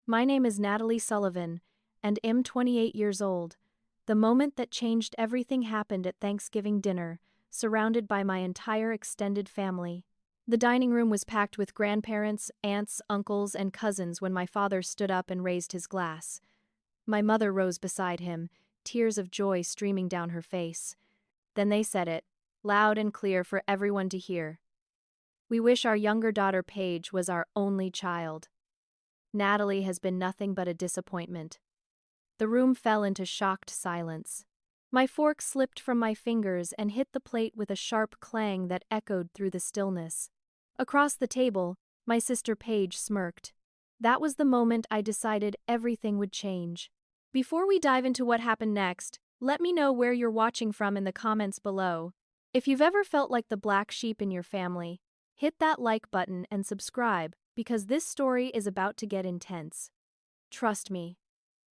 My name is Natalie Sullivan, and am 28 years old. The moment that changed everything happened at Thanksgiving dinner, surrounded by my entire extended family. The dining room was packed with grandparents, aunts, uncles, and cousins when my father stood up and raised his glass. My mother rose beside him, tears of joy streaming down her face. Then they said it, loud and clear for everyone to hear. We wish our younger daughter Paige was our only child. Natalie has been nothing but a disappointment. The room fell into shocked silence. My fork slipped from my fingers and hit the plate with a sharp clang that echoed through the stillness. Across the table, my sister Paige smirked. That was the moment I decided everything would change. Before we dive into what happened next, let me know where you're watching from in the comments below. If you've ever felt like the black sheep in your family, hit that like button and subscribe, because this story is about to get intense. Trust me,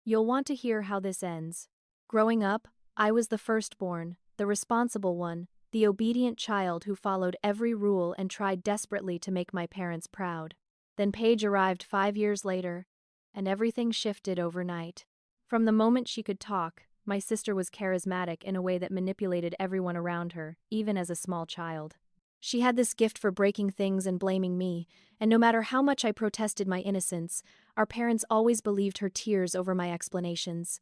you'll want to hear how this ends. Growing up, I was the firstborn, the responsible one, the obedient child who followed every rule and tried desperately to make my parents proud. Then Paige arrived 5 years later, and everything shifted overnight. From the moment she could talk, my sister was charismatic in a way that manipulated everyone around her, even as a small child. She had this gift for breaking things and blaming me, and no matter how much I protested my innocence, our parents always believed her tears over my explanations.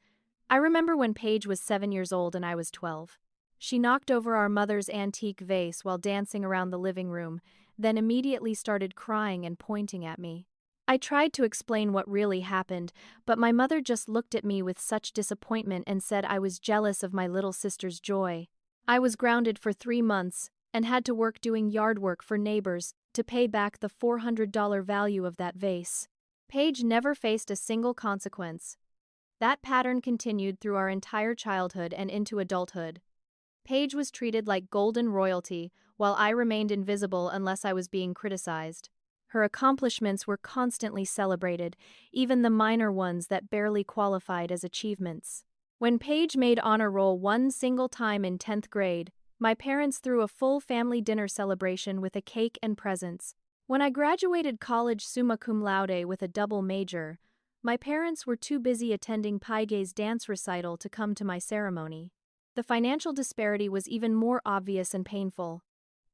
I remember when Paige was 7 years old and I was 12. She knocked over our mother's antique vase while dancing around the living room, then immediately started crying and pointing at me. I tried to explain what really happened, but my mother just looked at me with such disappointment and said I was jealous of my little sister's joy. I was grounded for 3 months and had to work doing yard work for neighbors to pay back the $400 value of that vase. Paige never faced a single consequence. That pattern continued through our entire childhood and into adulthood. Paige was treated like golden royalty, while I remained invisible unless I was being criticized. Her accomplishments were constantly celebrated, even the minor ones that barely qualified as achievements. When Paige made honor roll one single time in 10th grade, my parents threw a full family dinner celebration with a cake and presents. When I graduated college summa cum laude with a double major, my parents were too busy attending Paige's dance recital to come to my ceremony. The financial disparity was even more obvious and painful.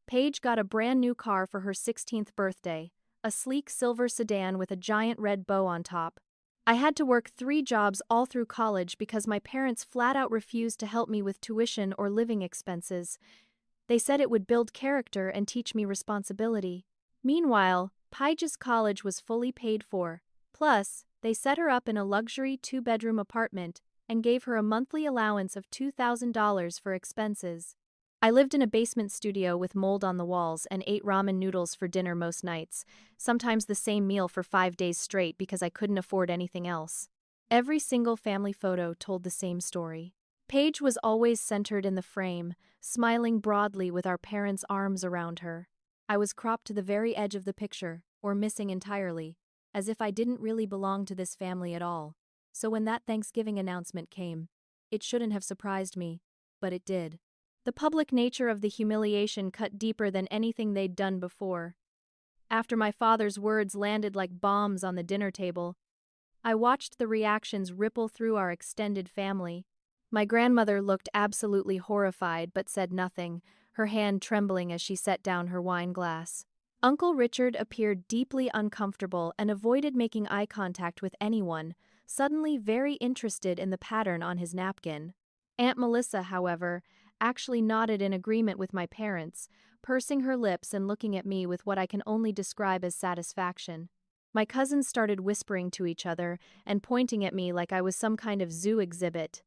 Paige got a brand new car for her 16th birthday, a sleek silver sedan with a giant red bow on top. I had to work 3 jobs all through college because my parents flat out refused to help me with tuition or living expenses. They said it would build character and teach me responsibility. Meanwhile, Paige's college was fully paid for. Plus, they set her up in a luxury 2-bedroom apartment and gave her a monthly allowance of $2,000 for expenses. I lived in a basement studio with mold on the walls and ate ramen noodles for dinner most nights, sometimes the same meal for 5 days straight because I couldn't afford anything else. Every single family photo told the same story. Paige was always centered in the frame, smiling broadly with our parents' arms around her. I was cropped to the very edge of the picture, or missing entirely, as if I didn't really belong to this family at all. So when that Thanksgiving announcement came, it shouldn't have surprised me, but it did. The public nature of the humiliation cut deeper than anything they'd done before. After my father's words landed like bombs on the dinner table, I watched the reactions ripple through our extended family. My grandmother looked absolutely horrified but said nothing, her hand trembling as she set down her wine glass. Uncle Richard appeared deeply uncomfortable and avoided making eye contact with anyone, suddenly very interested in the pattern on his napkin. Aunt Melissa, however, actually nodded in agreement with my parents, pursing her lips and looking at me with what I can only describe as satisfaction. My cousins started whispering to each other and pointing at me like I was some kind of zoo exhibit.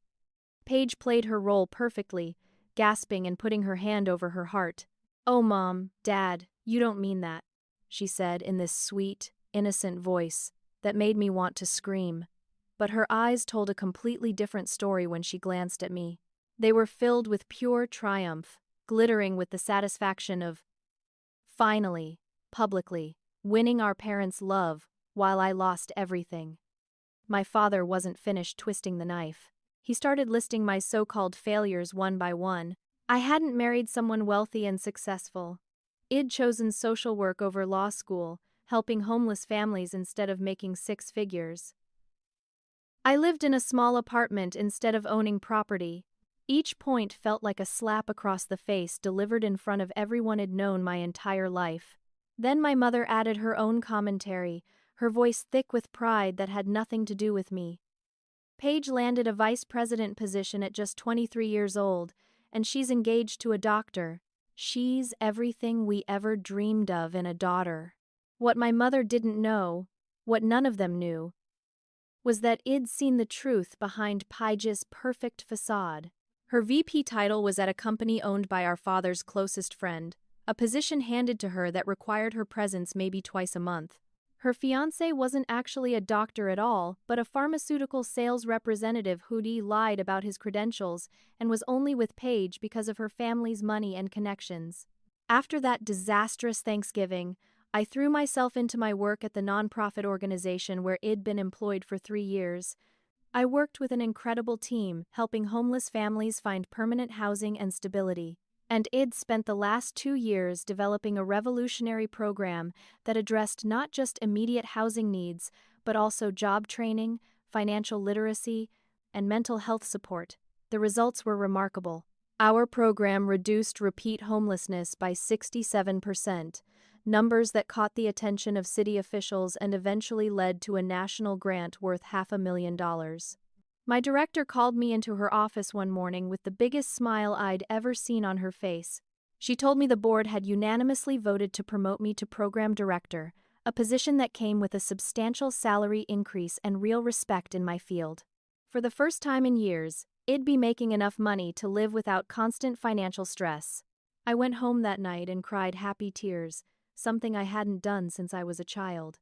Paige played her role perfectly, gasping and putting her hand over her heart. "Oh, Mom, Dad, you don't mean that," she said in this sweet, innocent voice that made me want to scream. But her eyes told a completely different story when she glanced at me. They were filled with pure triumph, glittering with the satisfaction of finally, publicly, winning our parents' love while I lost everything. My father wasn't finished twisting the knife. He started listing my so-called failures one by one. I hadn't married someone wealthy and successful. I'd chosen social work over law school, helping homeless families instead of making six figures. I lived in a small apartment instead of owning property. Each point felt like a slap across the face delivered in front of everyone I'd known my entire life. Then my mother added her own commentary, her voice thick with pride that had nothing to do with me. Paige landed a vice president position at just 23 years old, and she's engaged to a doctor. She's everything we ever dreamed of in a daughter. What my mother didn't know, what none of them knew, was that I'd seen the truth behind Paige's perfect facade. Her VP title was at a company owned by our father's closest friend, a position handed to her that required her presence maybe twice a month. Her fiancé wasn't actually a doctor at all, but a pharmaceutical sales representative who'd lied about his credentials and was only with Paige because of her family's money and connections. After that disastrous Thanksgiving, I threw myself into my work at the nonprofit organization where I'd been employed for 3 years. I worked with an incredible team, helping homeless families find permanent housing and stability. And I'd spent the last 2 years developing a revolutionary program that addressed not just immediate housing needs, but also job training, financial literacy, and mental health support. The results were remarkable. Our program reduced repeat homelessness by 67%, numbers that caught the attention of city officials and eventually led to a national grant worth $500,000. My director called me into her office one morning with the biggest smile I'd ever seen on her face. She told me the board had unanimously voted to promote me to program director, a position that came with a substantial salary increase and real respect in my field. For the first time in years, I'd be making enough money to live without constant financial stress. I went home that night and cried happy tears, something I hadn't done since I was a child.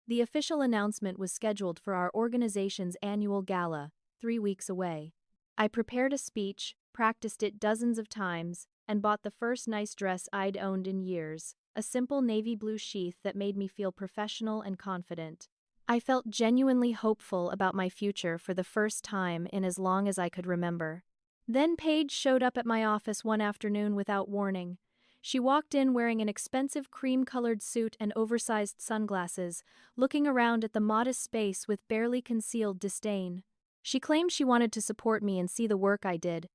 The official announcement was scheduled for our organization's annual gala, 3 weeks away. I prepared a speech, practiced it dozens of times, and bought the first nice dress I'd owned in years, a simple navy blue sheath that made me feel professional and confident. I felt genuinely hopeful about my future for the first time in as long as I could remember. Then Paige showed up at my office one afternoon without warning. She walked in wearing an expensive cream-colored suit and oversized sunglasses, looking around at the modest space with barely concealed disdain. She claimed she wanted to support me and see the work I did.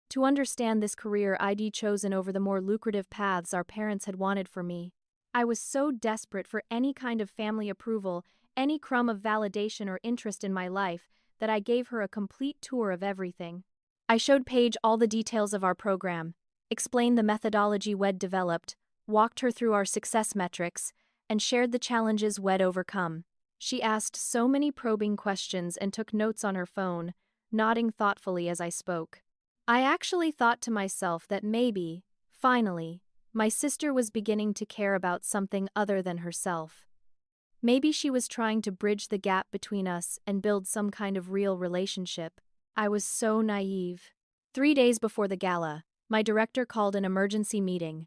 To understand this career I'd chosen over the more lucrative paths our parents had wanted for me. I was so desperate for any kind of family approval, any crumb of validation or interest in my life, that I gave her a complete tour of everything. I showed Paige all the details of our program, explained the methodology we'd developed, walked her through our success metrics, and shared the challenges we'd overcome. She asked so many probing questions and took notes on her phone, nodding thoughtfully as I spoke. I actually thought to myself that maybe, finally, my sister was beginning to care about something other than herself. Maybe she was trying to bridge the gap between us and build some kind of real relationship. I was so naive. 3 days before the gala, my director called an emergency meeting.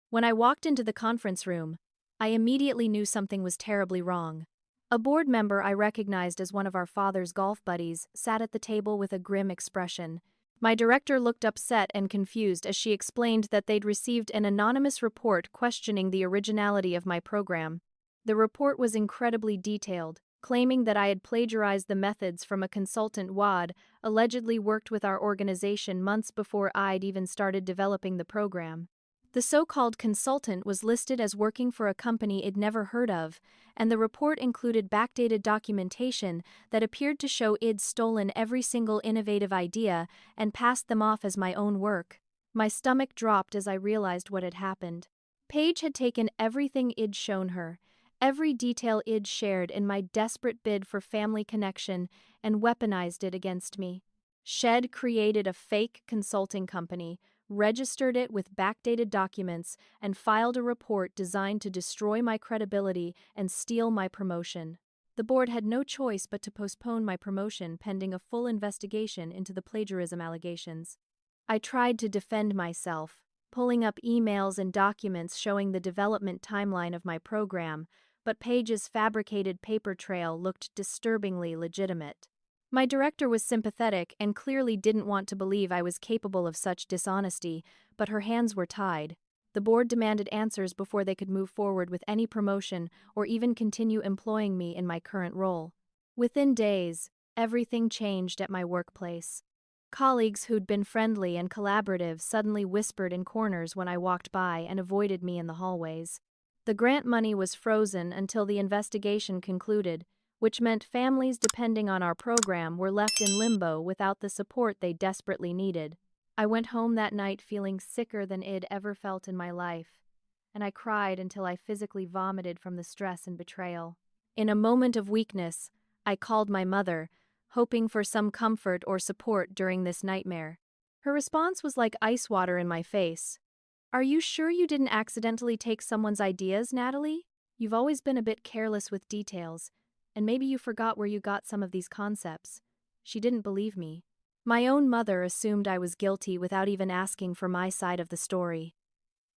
When I walked into the conference room, I immediately knew something was terribly wrong. A board member I recognized as one of our father's golf buddies sat at the table with a grim expression. My director looked upset and confused as she explained that they'd received an anonymous report questioning the originality of my program. The report was incredibly detailed, claiming that I had plagiarized the methods from a consultant who'd allegedly worked with our organization months before I'd even started developing the program. The so-called consultant was listed as working for a company I'd never heard of, and the report included backdated documentation that appeared to show I'd stolen every single innovative idea and passed them off as my own work. My stomach dropped as I realized what had happened. Paige had taken everything I'd shown her, every detail I'd shared in my desperate bid for family connection, and weaponized it against me. She'd created a fake consulting company, registered it with backdated documents, and filed a report designed to destroy my credibility and steal my promotion. The board had no choice but to postpone my promotion pending a full investigation into the plagiarism allegations. I tried to defend myself, pulling up emails and documents showing the development timeline of my program, but Paige's fabricated paper trail looked disturbingly legitimate. My director was sympathetic and clearly didn't want to believe I was capable of such dishonesty, but her hands were tied. The board demanded answers before they could move forward with any promotion or even continue employing me in my current role. Within days, everything changed at my workplace. Colleagues who'd been friendly and collaborative suddenly whispered in corners when I walked by and avoided me in the hallways. The grant money was frozen until the investigation concluded, which meant families depending on our program were left in limbo without the support they desperately needed. I went home that night feeling sicker than I'd ever felt in my life, and I cried until I physically vomited from the stress and betrayal. In a moment of weakness, I called my mother, hoping for some comfort or support during this nightmare. Her response was like ice water in my face. "Are you sure you didn't accidentally take someone's ideas, Natalie? You've always been a bit careless with details, and maybe you forgot where you got some of these concepts." She didn't believe me. My own mother assumed I was guilty without even asking for my side of the story.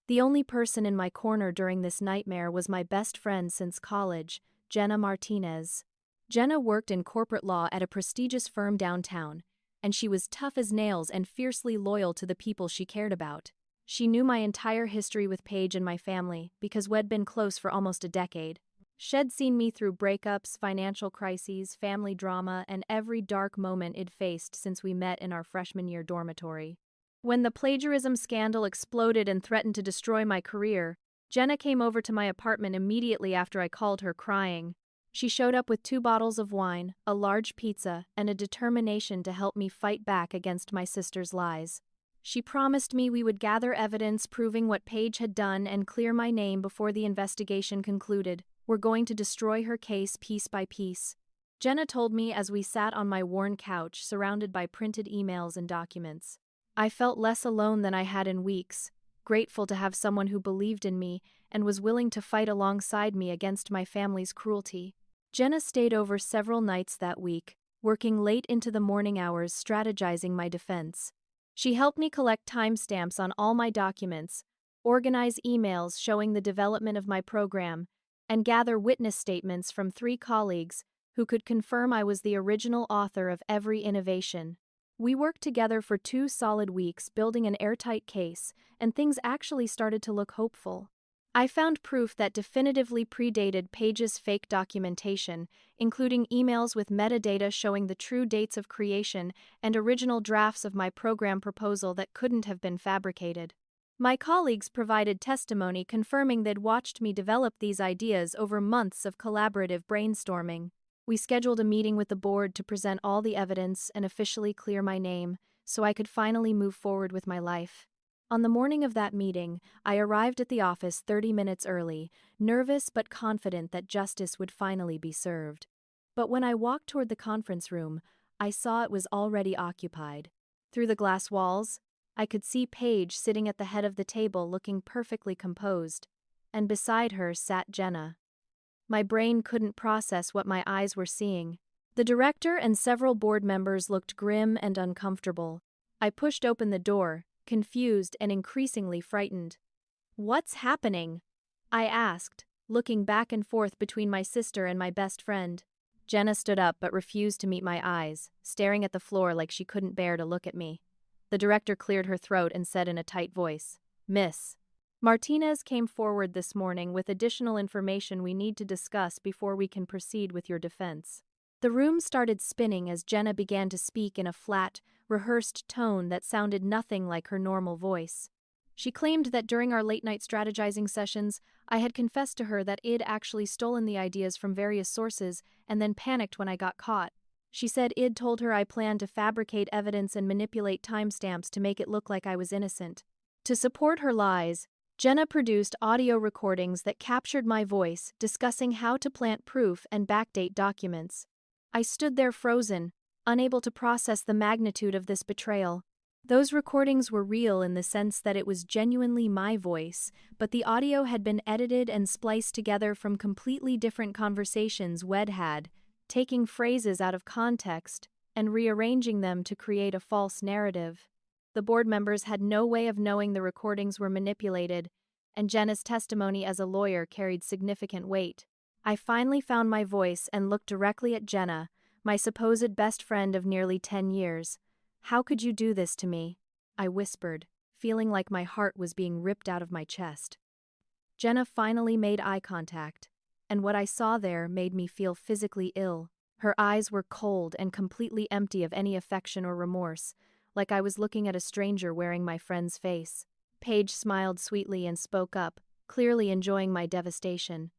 The only person in my corner during this nightmare was my best friend since college, Jenna Martinez. Jenna worked in corporate law at a prestigious firm downtown, and she was tough as nails and fiercely loyal to the people she cared about. She knew my entire history with Paige and my family because we'd been close for almost a decade. She'd seen me through breakups, financial crises, family drama, and every dark moment I'd faced since we met in our freshman year dormitory. When the plagiarism scandal exploded and threatened to destroy my career, Jenna came over to my apartment immediately after I called her crying. She showed up with 2 bottles of wine, a large pizza, and a determination to help me fight back against my sister's lies. She promised me we would gather evidence proving what Paige had done and clear my name before the investigation concluded. We're going to destroy her case piece by piece. Jenna told me as we sat on my worn couch surrounded by printed emails and documents. I felt less alone than I had in weeks, grateful to have someone who believed in me and was willing to fight alongside me against my family's cruelty. Jenna stayed over several nights that week, working late into the morning hours strategizing my defense. She helped me collect timestamps on all my documents, organize emails showing the development of my program, and gather witness statements from 3 colleagues who could confirm I was the original author of every innovation. We worked together for 2 solid weeks building an airtight case, and things actually started to look hopeful. I found proof that definitively predated Paige's fake documentation, including emails with metadata showing the true dates of creation and original drafts of my program proposal that couldn't have been fabricated. My colleagues provided testimony confirming they'd watched me develop these ideas over months of collaborative brainstorming. We scheduled a meeting with the board to present all the evidence and officially clear my name, so I could finally move forward with my life. On the morning of that meeting, I arrived at the office 30 minutes early, nervous but confident that justice would finally be served. But when I walked toward the conference room, I saw it was already occupied. Through the glass walls, I could see Paige sitting at the head of the table looking perfectly composed, and beside her sat Jenna. My brain couldn't process what my eyes were seeing. The director and several board members looked grim and uncomfortable. I pushed open the door, confused and increasingly frightened. "What's happening?" I asked, looking back and forth between my sister and my best friend. Jenna stood up but refused to meet my eyes, staring at the floor like she couldn't bear to look at me. The director cleared her throat and said in a tight voice, "Miss Martinez came forward this morning with additional information we need to discuss before we can proceed with your defense." The room started spinning as Jenna began to speak in a flat, rehearsed tone that sounded nothing like her normal voice. She claimed that during our late-night strategizing sessions, I had confessed to her that I'd actually stolen the ideas from various sources and then panicked when I got caught. She said I'd told her I planned to fabricate evidence and manipulate timestamps to make it look like I was innocent. To support her lies, Jenna produced audio recordings that captured my voice discussing how to plant proof and backdate documents. I stood there frozen, unable to process the magnitude of this betrayal. Those recordings were real in the sense that it was genuinely my voice, but the audio had been edited and spliced together from completely different conversations we'd had, taking phrases out of context and rearranging them to create a false narrative. The board members had no way of knowing the recordings were manipulated, and Jenna's testimony as a lawyer carried significant weight. I finally found my voice and looked directly at Jenna, my supposed best friend of nearly 10 years. "How could you do this to me?" I whispered, feeling like my heart was being ripped out of my chest. Jenna finally made eye contact, and what I saw there made me feel physically ill. Her eyes were cold and completely empty of any affection or remorse, like I was looking at a stranger wearing my friend's face. Paige smiled sweetly and spoke up, clearly enjoying my devastation.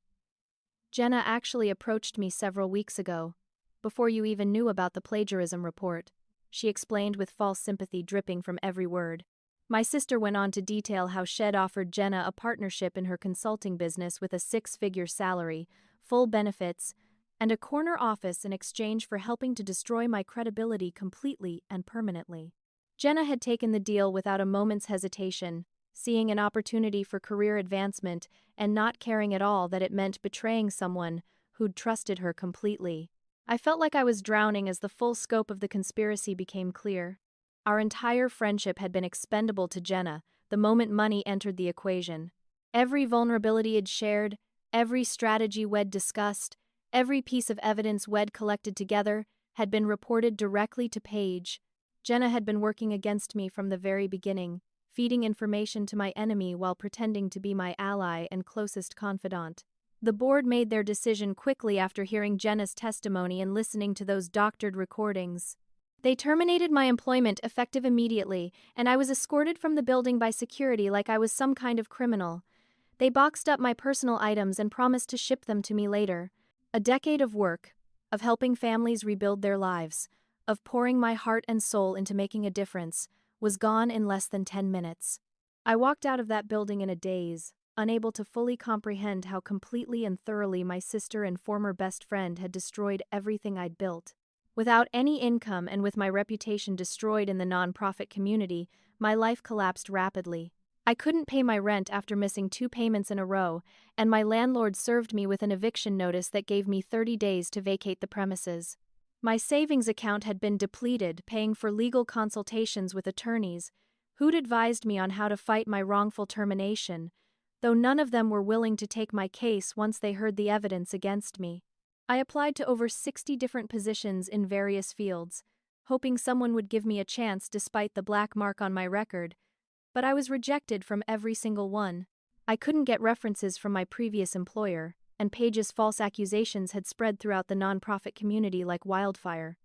Jenna actually approached me several weeks ago, before you even knew about the plagiarism report, she explained with false sympathy dripping from every word. My sister went on to detail how Shed offered Jenna a partnership in her consulting business with a 6-figure salary, full benefits, and a corner office in exchange for helping to destroy my credibility completely and permanently. Jenna had taken the deal without a moment's hesitation, seeing an opportunity for career advancement and not caring at all that it meant betraying someone who'd trusted her completely. I felt like I was drowning as the full scope of the conspiracy became clear. Our entire friendship had been expendable to Jenna the moment money entered the equation. Every vulnerability I'd shared, every strategy we'd discussed, every piece of evidence we'd collected together had been reported directly to Paige. Jenna had been working against me from the very beginning, feeding information to my enemy while pretending to be my ally and closest confidant. The board made their decision quickly after hearing Jenna's testimony and listening to those doctored recordings. They terminated my employment effective immediately, and I was escorted from the building by security like I was some kind of criminal. They boxed up my personal items and promised to ship them to me later. A decade of work, of helping families rebuild their lives, of pouring my heart and soul into making a difference, was gone in less than 10 minutes. I walked out of that building in a daze, unable to fully comprehend how completely and thoroughly my sister and former best friend had destroyed everything I'd built. Without any income and with my reputation destroyed in the nonprofit community, my life collapsed rapidly. I couldn't pay my rent after missing 2 payments in a row, and my landlord served me with an eviction notice that gave me 30 days to vacate the premises. My savings account had been depleted, paying for legal consultations with attorneys, who'd advised me on how to fight my wrongful termination, though none of them were willing to take my case once they heard the evidence against me. I applied to over 60 different positions in various fields, hoping someone would give me a chance despite the black mark on my record, but I was rejected from every single one. I couldn't get references from my previous employer, and Paige's false accusations had spread throughout the nonprofit community like wildfire.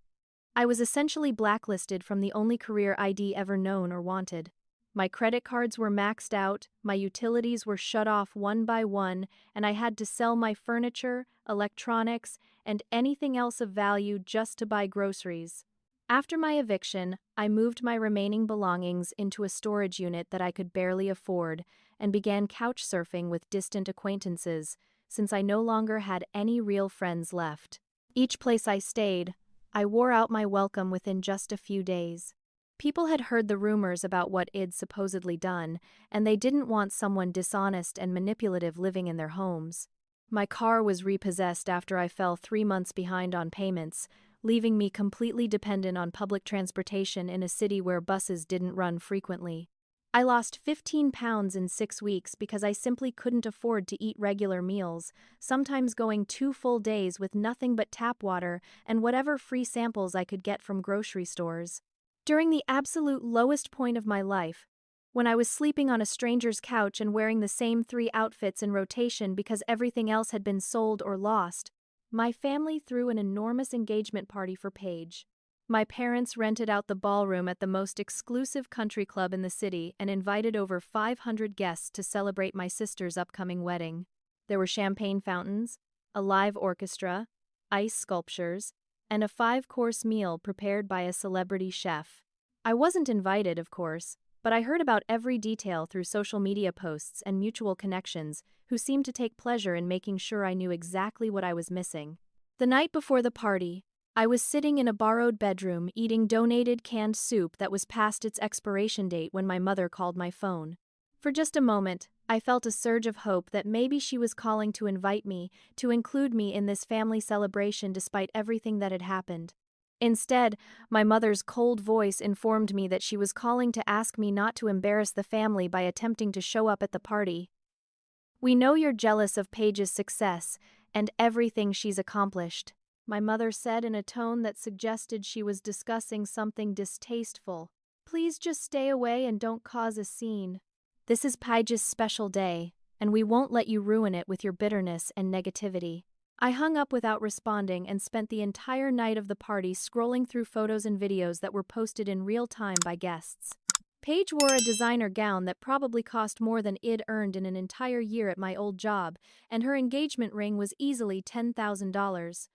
I was essentially blacklisted from the only career ID ever known or wanted. My credit cards were maxed out, my utilities were shut off one by one, and I had to sell my furniture, electronics, and anything else of value just to buy groceries. After my eviction, I moved my remaining belongings into a storage unit that I could barely afford and began couch surfing with distant acquaintances, since I no longer had any real friends left. Each place I stayed, I wore out my welcome within just a few days. People had heard the rumors about what I'd supposedly done, and they didn't want someone dishonest and manipulative living in their homes. My car was repossessed after I fell 3 months behind on payments, leaving me completely dependent on public transportation in a city where buses didn't run frequently. I lost 15 pounds in 6 weeks because I simply couldn't afford to eat regular meals, sometimes going 2 full days with nothing but tap water and whatever free samples I could get from grocery stores. During the absolute lowest point of my life, when I was sleeping on a stranger's couch and wearing the same 3 outfits in rotation because everything else had been sold or lost, my family threw an enormous engagement party for Paige. My parents rented out the ballroom at the most exclusive country club in the city and invited over 500 guests to celebrate my sister's upcoming wedding. There were champagne fountains, a live orchestra, ice sculptures, and a 5-course meal prepared by a celebrity chef. I wasn't invited, of course, but I heard about every detail through social media posts and mutual connections who seemed to take pleasure in making sure I knew exactly what I was missing. The night before the party, I was sitting in a borrowed bedroom eating donated canned soup that was past its expiration date when my mother called my phone. For just a moment, I felt a surge of hope that maybe she was calling to invite me, to include me in this family celebration despite everything that had happened. Instead, my mother's cold voice informed me that she was calling to ask me not to embarrass the family by attempting to show up at the party. "We know you're jealous of Paige's success and everything she's accomplished," my mother said in a tone that suggested she was discussing something distasteful. Please just stay away and don't cause a scene. This is Paige's special day, and we won't let you ruin it with your bitterness and negativity. I hung up without responding and spent the entire night of the party scrolling through photos and videos that were posted in real time by guests. Paige wore a designer gown that probably cost more than I'd earned in an entire year at my old job, and her engagement ring was easily $10,000.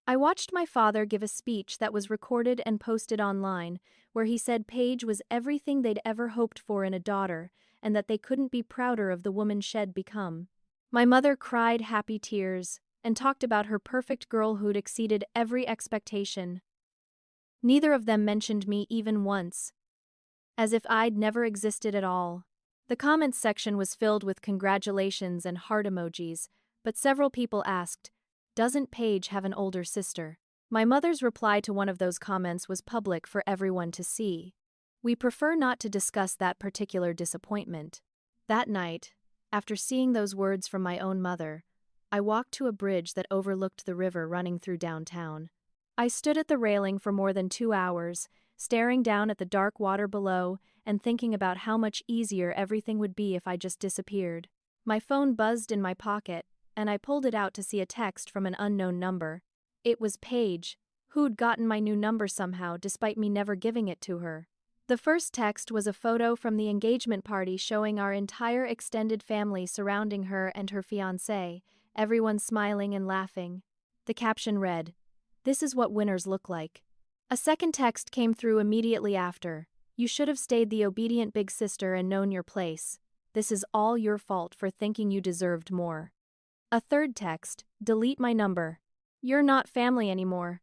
I watched my father give a speech that was recorded and posted online, where he said Paige was everything they'd ever hoped for in a daughter, and that they couldn't be prouder of the woman she'd become. My mother cried happy tears and talked about her perfect girl who'd exceeded every expectation. Neither of them mentioned me even once, as if I'd never existed at all. The comments section was filled with congratulations and heart emojis, but several people asked, "Doesn't Paige have an older sister?" My mother's reply to one of those comments was public for everyone to see. We prefer not to discuss that particular disappointment. That night, after seeing those words from my own mother, I walked to a bridge that overlooked the river running through downtown. I stood at the railing for more than 2 hours, staring down at the dark water below and thinking about how much easier everything would be if I just disappeared. My phone buzzed in my pocket, and I pulled it out to see a text from an unknown number. It was Paige, who'd gotten my new number somehow despite me never giving it to her. The first text was a photo from the engagement party showing our entire extended family surrounding her and her fiancé, everyone smiling and laughing. The caption read, "This is what winners look like." A second text came through immediately after. "You should have stayed the obedient big sister and known your place. This is all your fault for thinking you deserved more." A third text, "Delete my number. You're not family anymore."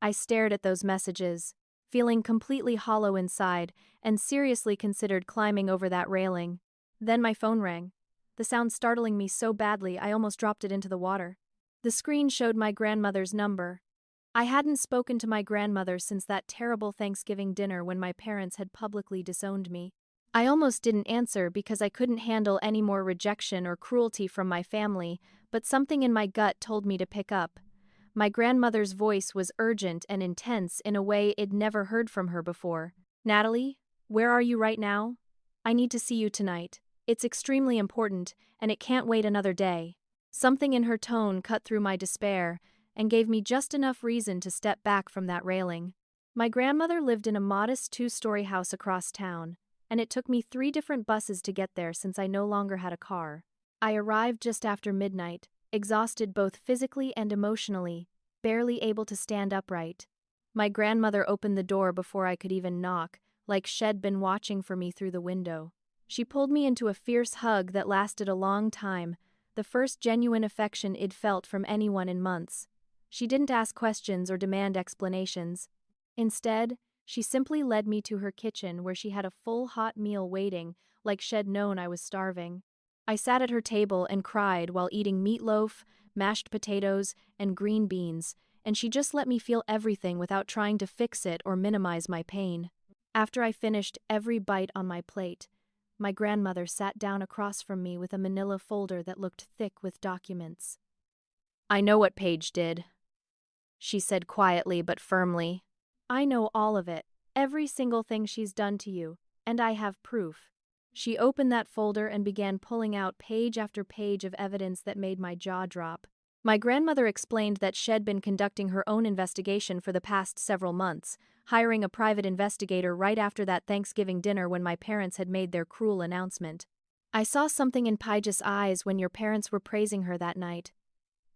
I stared at those messages, feeling completely hollow inside, and seriously considered climbing over that railing. Then my phone rang, the sound startling me so badly I almost dropped it into the water. The screen showed my grandmother's number. I hadn't spoken to my grandmother since that terrible Thanksgiving dinner when my parents had publicly disowned me. I almost didn't answer because I couldn't handle any more rejection or cruelty from my family, but something in my gut told me to pick up. My grandmother's voice was urgent and intense in a way I'd never heard from her before. "Natalie, where are you right now? I need to see you tonight. It's extremely important, and it can't wait another day." Something in her tone cut through my despair and gave me just enough reason to step back from that railing. My grandmother lived in a modest 2-story house across town, and it took me 3 different buses to get there since I no longer had a car. I arrived just after midnight, exhausted both physically and emotionally, barely able to stand upright. My grandmother opened the door before I could even knock, like she'd been watching for me through the window. She pulled me into a fierce hug that lasted a long time, the first genuine affection I'd felt from anyone in months. She didn't ask questions or demand explanations. Instead, she simply led me to her kitchen where she had a full hot meal waiting, like she'd known I was starving. I sat at her table and cried while eating meatloaf, mashed potatoes, and green beans, and she just let me feel everything without trying to fix it or minimize my pain. After I finished every bite on my plate, my grandmother sat down across from me with a manila folder that looked thick with documents. "I know what Paige did," she said quietly but firmly. "I know all of it, every single thing she's done to you, and I have proof." She opened that folder and began pulling out page after page of evidence that made my jaw drop. My grandmother explained that she'd been conducting her own investigation for the past several months, hiring a private investigator right after that Thanksgiving dinner when my parents had made their cruel announcement. "I saw something in Paige's eyes when your parents were praising her that night,"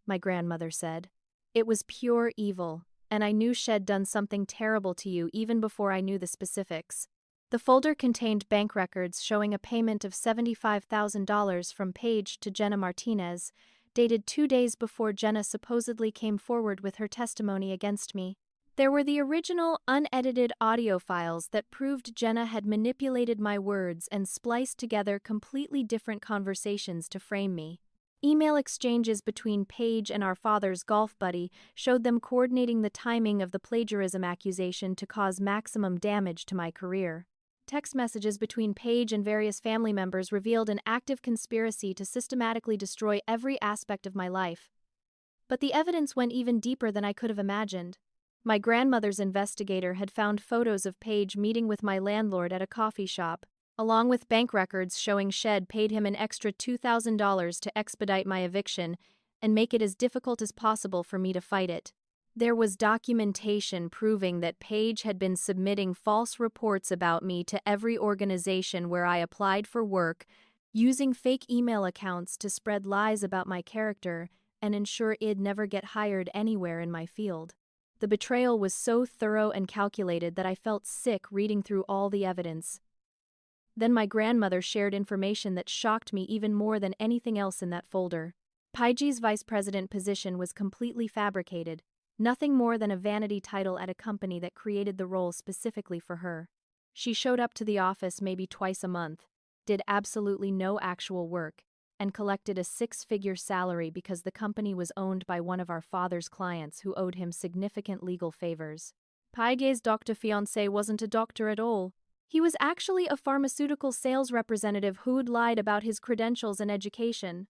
my grandmother said. "It was pure evil, and I knew she'd done something terrible to you even before I knew the specifics." The folder contained bank records showing a payment of $75,000 from Paige to Jenna Martinez, dated 2 days before Jenna supposedly came forward with her testimony against me. There were the original, unedited audio files that proved Jenna had manipulated my words and spliced together completely different conversations to frame me. Email exchanges between Paige and our father's golf buddy showed them coordinating the timing of the plagiarism accusation to cause maximum damage to my career. Text messages between Paige and various family members revealed an active conspiracy to systematically destroy every aspect of my life. But the evidence went even deeper than I could have imagined. My grandmother's investigator had found photos of Paige meeting with my landlord at a coffee shop, along with bank records showing Shed paid him an extra $2,000 to expedite my eviction and make it as difficult as possible for me to fight it. There was documentation proving that Paige had been submitting false reports about me to every organization where I applied for work, using fake email accounts to spread lies about my character and ensure I'd never get hired anywhere in my field. The betrayal was so thorough and calculated that I felt sick reading through all the evidence. Then my grandmother shared information that shocked me even more than anything else in that folder. Paige's vice president position was completely fabricated, nothing more than a vanity title at a company that created the role specifically for her. She showed up to the office maybe twice a month, did absolutely no actual work, and collected a six-figure salary because the company was owned by one of our father's clients who owed him significant legal favors. Paige's doctor fiancé wasn't a doctor at all. He was actually a pharmaceutical sales representative who'd lied about his credentials and education.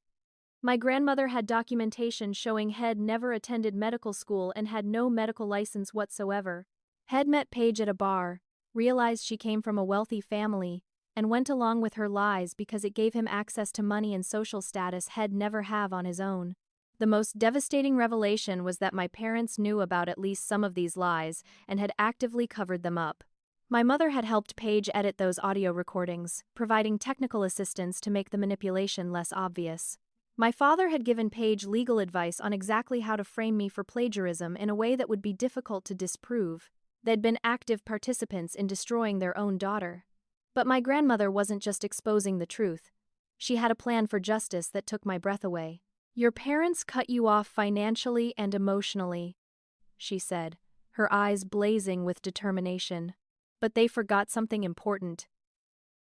My grandmother had documentation showing Head never attended medical school and had no medical license whatsoever. Head met Paige at a bar, realized she came from a wealthy family, and went along with her lies because it gave him access to money and social status Head never have on his own. The most devastating revelation was that my parents knew about at least some of these lies and had actively covered them up. My mother had helped Paige edit those audio recordings, providing technical assistance to make the manipulation less obvious. My father had given Paige legal advice on exactly how to frame me for plagiarism in a way that would be difficult to disprove. They'd been active participants in destroying their own daughter. But my grandmother wasn't just exposing the truth. She had a plan for justice that took my breath away. "Your parents cut you off financially and emotionally," she said, her eyes blazing with determination. "But they forgot something important.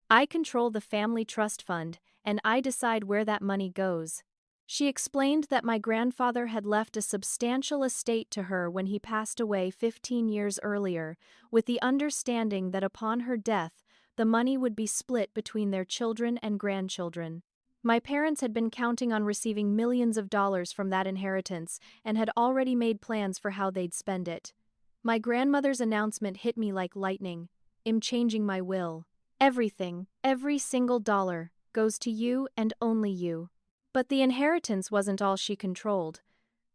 I control the family trust fund, and I decide where that money goes." She explained that my grandfather had left a substantial estate to her when he passed away 15 years earlier, with the understanding that upon her death, the money would be split between their children and grandchildren. My parents had been counting on receiving millions of dollars from that inheritance and had already made plans for how they'd spend it. My grandmother's announcement hit me like lightning. "I'm changing my will. Everything, every single dollar, goes to you and only you." But the inheritance wasn't all she controlled.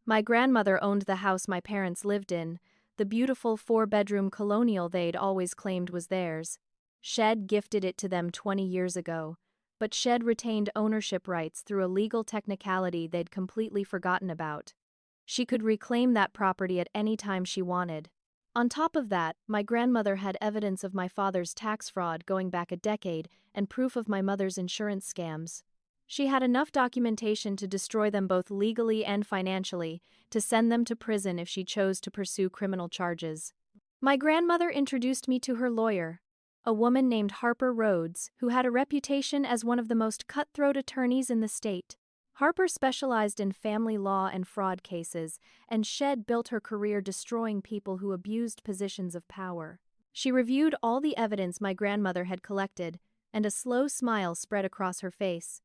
My grandmother owned the house my parents lived in, the beautiful 4-bedroom colonial they'd always claimed was theirs. Shed gifted it to them 20 years ago, but Shed retained ownership rights through a legal technicality they'd completely forgotten about. She could reclaim that property at any time she wanted. On top of that, my grandmother had evidence of my father's tax fraud going back a decade and proof of my mother's insurance scams. She had enough documentation to destroy them both legally and financially, to send them to prison if she chose to pursue criminal charges. My grandmother introduced me to her lawyer, a woman named Harper Rhodes, who had a reputation as one of the most cutthroat attorneys in the state. Harper specialized in family law and fraud cases, and Shed built her career destroying people who abused positions of power. She reviewed all the evidence my grandmother had collected, and a slow smile spread across her face.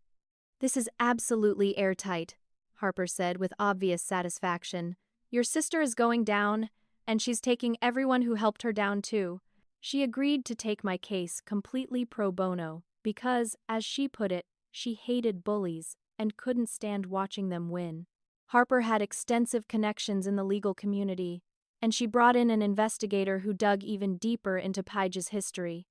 "This is absolutely airtight," Harper said with obvious satisfaction. "Your sister is going down, and she's taking everyone who helped her down too." She agreed to take my case completely pro bono because, as she put it, she hated bullies and couldn't stand watching them win. Harper had extensive connections in the legal community, and she brought in an investigator who dug even deeper into Paige's history.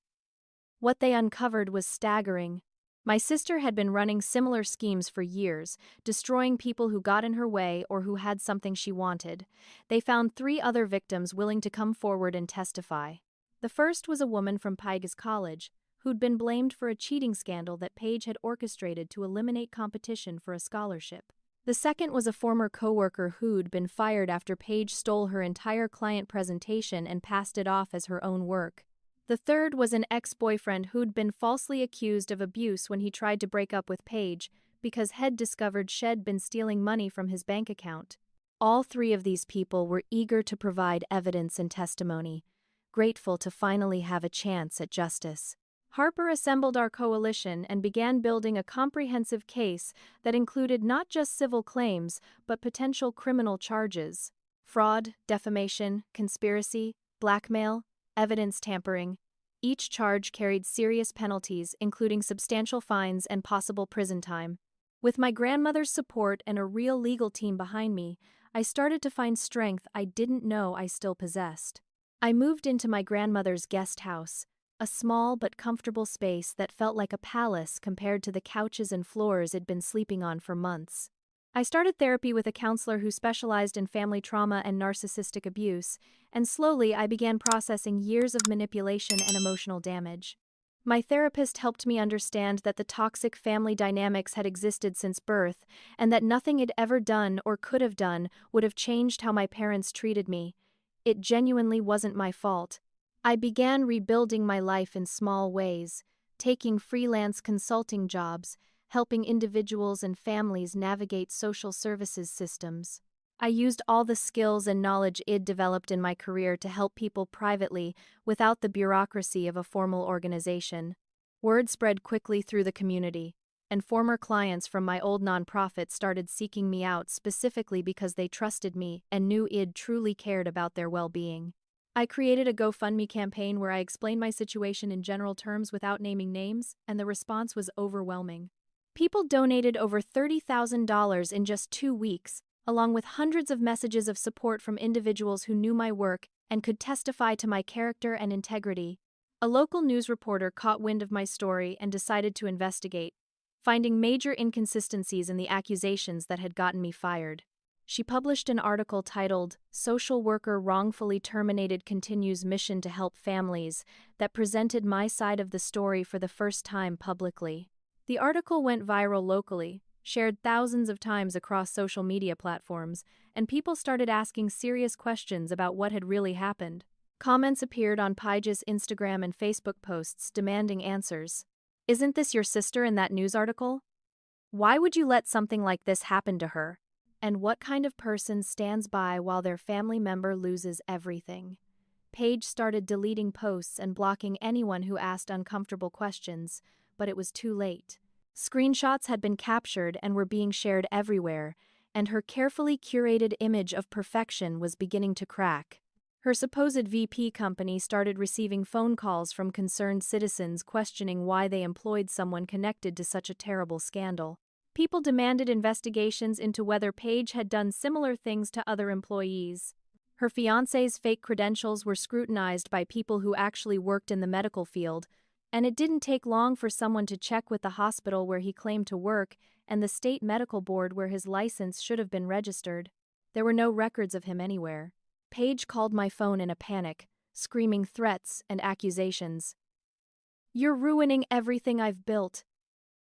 What they uncovered was staggering. My sister had been running similar schemes for years, destroying people who got in her way or who had something she wanted. They found 3 other victims willing to come forward and testify. The first was a woman from Paige's college, who'd been blamed for a cheating scandal that Paige had orchestrated to eliminate competition for a scholarship. The second was a former coworker who'd been fired after Paige stole her entire client presentation and passed it off as her own work. The third was an ex-boyfriend who'd been falsely accused of abuse when he tried to break up with Paige because Head discovered Shed been stealing money from his bank account. All 3 of these people were eager to provide evidence and testimony, grateful to finally have a chance at justice. Harper assembled our coalition and began building a comprehensive case that included not just civil claims but potential criminal charges. fraud, defamation, conspiracy, blackmail, evidence tampering. Each charge carried serious penalties, including substantial fines and possible prison time. With my grandmother's support and a real legal team behind me, I started to find strength I didn't know I still possessed. I moved into my grandmother's guest house, a small but comfortable space that felt like a palace compared to the couches and floors I'd been sleeping on for months. I started therapy with a counselor who specialized in family trauma and narcissistic abuse, and slowly I began processing years of manipulation and emotional damage. My therapist helped me understand that the toxic family dynamics had existed since birth, and that nothing I'd ever done or could have done would have changed how my parents treated me. It genuinely wasn't my fault. I began rebuilding my life in small ways, taking freelance consulting jobs, helping individuals and families navigate social services systems. I used all the skills and knowledge I'd developed in my career to help people privately without the bureaucracy of a formal organization. Word spread quickly through the community, and former clients from my old nonprofit started seeking me out specifically because they trusted me and knew I'd truly cared about their well-being. I created a GoFundMe campaign where I explained my situation in general terms without naming names, and the response was overwhelming. People donated over $30,000 in just 2 weeks, along with hundreds of messages of support from individuals who knew my work and could testify to my character and integrity. A local news reporter caught wind of my story and decided to investigate, finding major inconsistencies in the accusations that had gotten me fired. She published an article titled, "Social Worker Wrongfully Terminated Continues Mission to Help Families," that presented my side of the story for the first time publicly. The article went viral locally, shared thousands of times across social media platforms, and people started asking serious questions about what had really happened. Comments appeared on Page's Instagram and Facebook posts demanding answers. "Isn't this your sister in that news article? Why would you let something like this happen to her? And what kind of person stands by while their family member loses everything?" Page started deleting posts and blocking anyone who asked uncomfortable questions, but it was too late. Screenshots had been captured and were being shared everywhere, and her carefully curated image of perfection was beginning to crack. Her supposed VP company started receiving phone calls from concerned citizens questioning why they employed someone connected to such a terrible scandal. People demanded investigations into whether Page had done similar things to other employees. Her fiancé's fake credentials were scrutinized by people who actually worked in the medical field, and it didn't take long for someone to check with the hospital where he claimed to work and the state medical board where his license should have been registered. There were no records of him anywhere. Page called my phone in a panic, screaming threats and accusations. "You're ruining everything I've built,"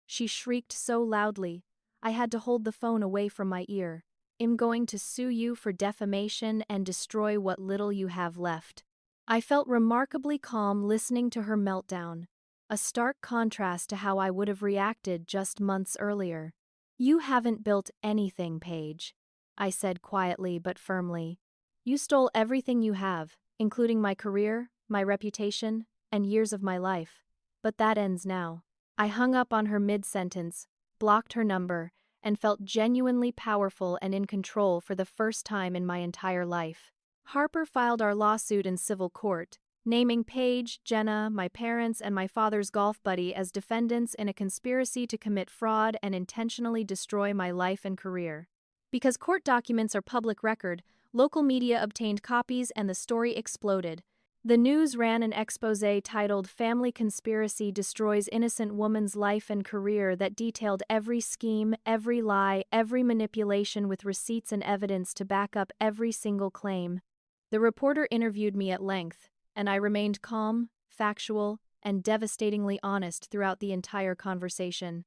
she shrieked so loudly, I had to hold the phone away from my ear. "I'm going to sue you for defamation and destroy what little you have left." I felt remarkably calm listening to her meltdown, a stark contrast to how I would have reacted just months earlier. "You haven't built anything, Paige," I said quietly but firmly. "You stole everything you have, including my career, my reputation, and years of my life. But that ends now." I hung up on her mid-sentence, blocked her number, and felt genuinely powerful and in control for the first time in my entire life. Harper filed our lawsuit in civil court, naming Paige, Jenna, my parents, and my father's golf buddy as defendants in a conspiracy to commit fraud and intentionally destroy my life and career. Because court documents are public record, local media obtained copies and the story exploded. The news ran an exposé titled "Family Conspiracy Destroys Innocent Woman's Life and Career" that detailed every scheme, every lie, every manipulation with receipts and evidence to back up every single claim. The reporter interviewed me at length, and I remained calm, factual, and devastatingly honest throughout the entire conversation.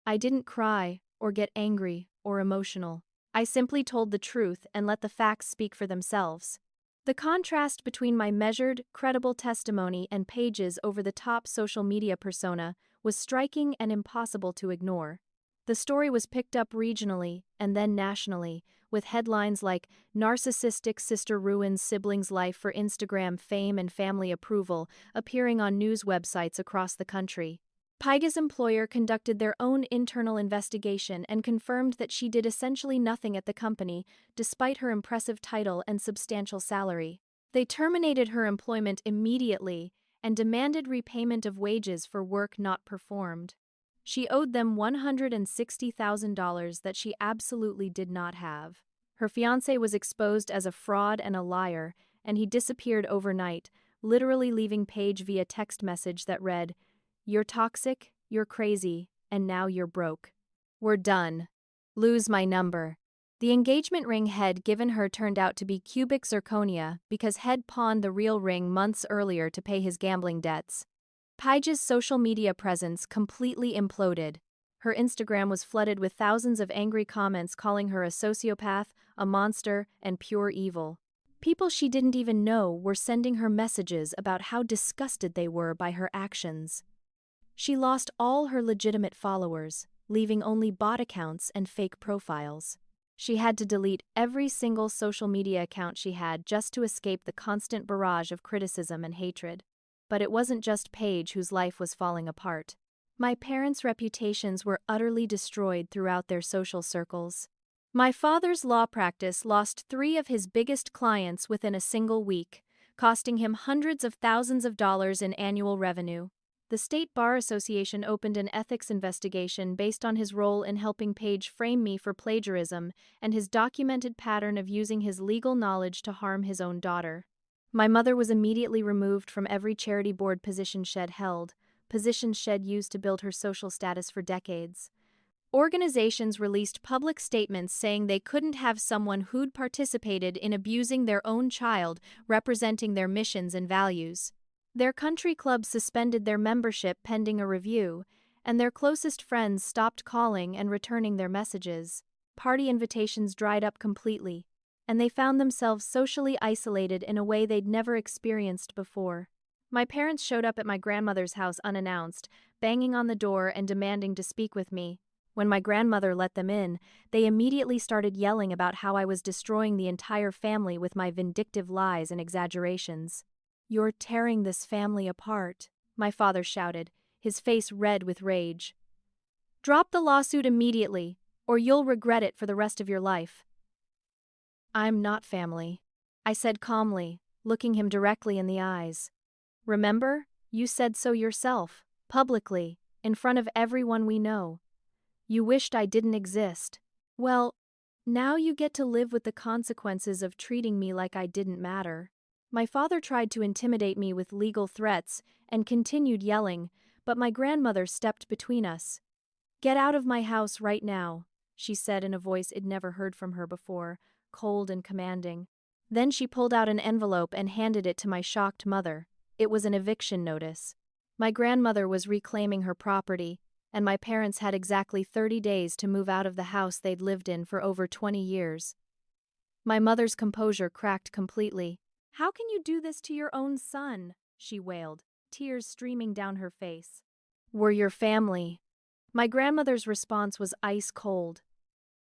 I didn't cry, or get angry, or emotional. I simply told the truth and let the facts speak for themselves. The contrast between my measured, credible testimony and Page's over-the-top social media persona was striking and impossible to ignore. The story was picked up regionally and then nationally, with headlines like "Narcissistic Sister Ruins Sibling's Life for Instagram Fame and Family Approval" appearing on news websites across the country. Pyga's employer conducted their own internal investigation and confirmed that she did essentially nothing at the company, despite her impressive title and substantial salary. They terminated her employment immediately and demanded repayment of wages for work not performed. She owed them $160,000 that she absolutely did not have. Her fiancé was exposed as a fraud and a liar, and he disappeared overnight, literally leaving Paige via text message that read, "You're toxic, you're crazy, and now you're broke. We're done. Lose my number." The engagement ring Head given her turned out to be cubic zirconia because Head pawned the real ring months earlier to pay his gambling debts. Paige's social media presence completely imploded. Her Instagram was flooded with thousands of angry comments calling her a sociopath, a monster, and pure evil. People she didn't even know were sending her messages about how disgusted they were by her actions. She lost all her legitimate followers, leaving only bot accounts and fake profiles. She had to delete every single social media account she had just to escape the constant barrage of criticism and hatred. But it wasn't just Paige whose life was falling apart. My parents' reputations were utterly destroyed throughout their social circles. My father's law practice lost 3 of his biggest clients within a single week, costing him hundreds of thousands of dollars in annual revenue. The State Bar Association opened an ethics investigation based on his role in helping Paige frame me for plagiarism and his documented pattern of using his legal knowledge to harm his own daughter. My mother was immediately removed from every charity board position Shed held, positions Shed used to build her social status for decades. Organizations released public statements saying they couldn't have someone who'd participated in abusing their own child representing their missions and values. Their country clubs suspended their membership pending a review, and their closest friends stopped calling and returning their messages. Party invitations dried up completely, and they found themselves socially isolated in a way they'd never experienced before. My parents showed up at my grandmother's house unannounced, banging on the door and demanding to speak with me. When my grandmother let them in, they immediately started yelling about how I was destroying the entire family with my vindictive lies and exaggerations. "You're tearing this family apart," my father shouted, his face red with rage. "Drop the lawsuit immediately, or you'll regret it for the rest of your life." "I'm not family," I said calmly, looking him directly in the eyes. "Remember, you said so yourself, publicly, in front of everyone we know. You wished I didn't exist. Well, now you get to live with the consequences of treating me like I didn't matter." My father tried to intimidate me with legal threats and continued yelling, but my grandmother stepped between us. "Get out of my house right now," she said in a voice I'd never heard from her before, cold and commanding. Then she pulled out an envelope and handed it to my shocked mother. It was an eviction notice. My grandmother was reclaiming her property, and my parents had exactly 30 days to move out of the house they'd lived in for over 20 years. My mother's composure cracked completely. "How can you do this to your own son?" she wailed, tears streaming down her face. "We're your family." My grandmother's response was ice cold.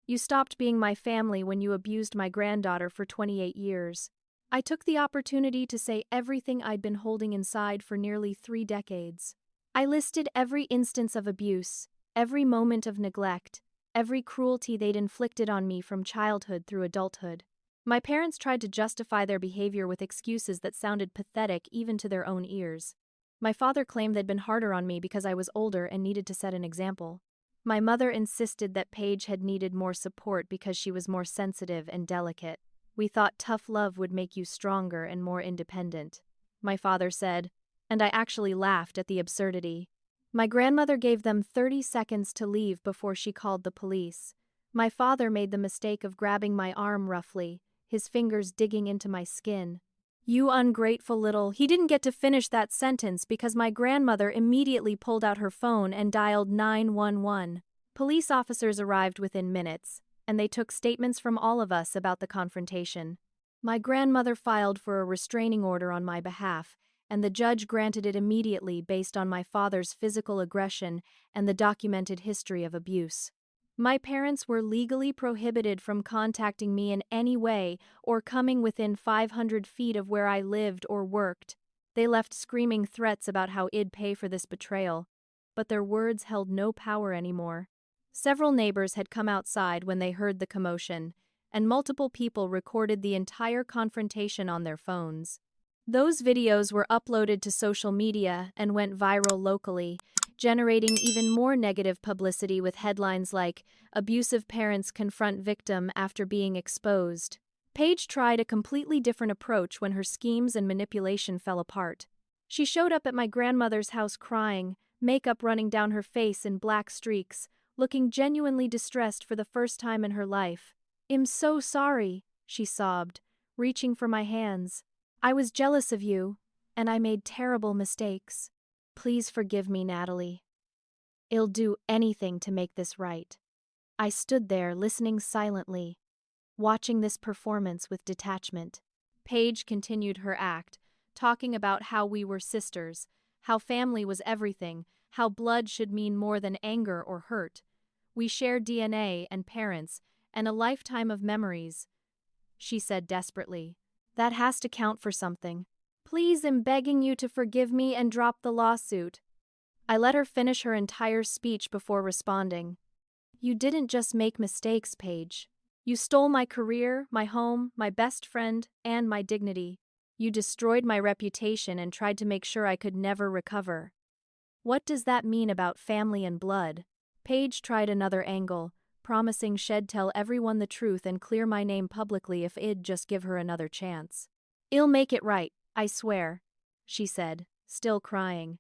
"You stopped being my family when you abused my granddaughter for 28 years. I took the opportunity to say everything I'd been holding inside for nearly 3 decades. I listed every instance of abuse, every moment of neglect, every cruelty they'd inflicted on me from childhood through adulthood." My parents tried to justify their behavior with excuses that sounded pathetic even to their own ears. My father claimed they'd been harder on me because I was older and needed to set an example. My mother insisted that Paige had needed more support because she was more sensitive and delicate. "We thought tough love would make you stronger and more independent," my father said, and I actually laughed at the absurdity. My grandmother gave them 30 seconds to leave before she called the police. My father made the mistake of grabbing my arm roughly, his fingers digging into my skin. "You ungrateful little—" He didn't get to finish that sentence because my grandmother immediately pulled out her phone and dialed 911. Police officers arrived within minutes, and they took statements from all of us about the confrontation. My grandmother filed for a restraining order on my behalf, and the judge granted it immediately based on my father's physical aggression and the documented history of abuse. My parents were legally prohibited from contacting me in any way or coming within 500 feet of where I lived or worked. They left screaming threats about how I'd pay for this betrayal. but their words held no power anymore. Several neighbors had come outside when they heard the commotion, and multiple people recorded the entire confrontation on their phones. Those videos were uploaded to social media and went viral locally, generating even more negative publicity with headlines like, "Abusive Parents Confront Victim After Being Exposed." Paige tried a completely different approach when her schemes and manipulation fell apart. She showed up at my grandmother's house crying, makeup running down her face in black streaks, looking genuinely distressed for the first time in her life. "I'm so sorry," she sobbed, reaching for my hands. "I was jealous of you, and I made terrible mistakes. Please forgive me, Natalie. I'll do anything to make this right." I stood there listening silently, watching this performance with detachment. Paige continued her act, talking about how we were sisters, how family was everything, how blood should mean more than anger or hurt. "We share DNA and parents, and a lifetime of memories," she said desperately. "That has to count for something. Please, I'm begging you to forgive me and drop the lawsuit." I let her finish her entire speech before responding. "You didn't just make mistakes, Paige. You stole my career, my home, my best friend, and my dignity. You destroyed my reputation and tried to make sure I could never recover. What does that mean about family and blood?" Paige tried another angle, promising she'd tell everyone the truth and clear my name publicly if I'd just give her another chance. "I'll make it right, I swear," she said, still crying.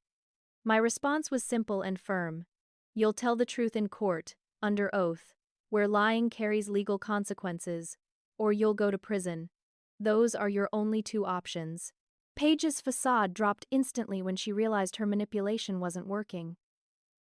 My response was simple and firm. "You'll tell the truth in court, under oath, where lying carries legal consequences, or you'll go to prison. Those are your only two options." Paige's facade dropped instantly when she realized her manipulation wasn't working.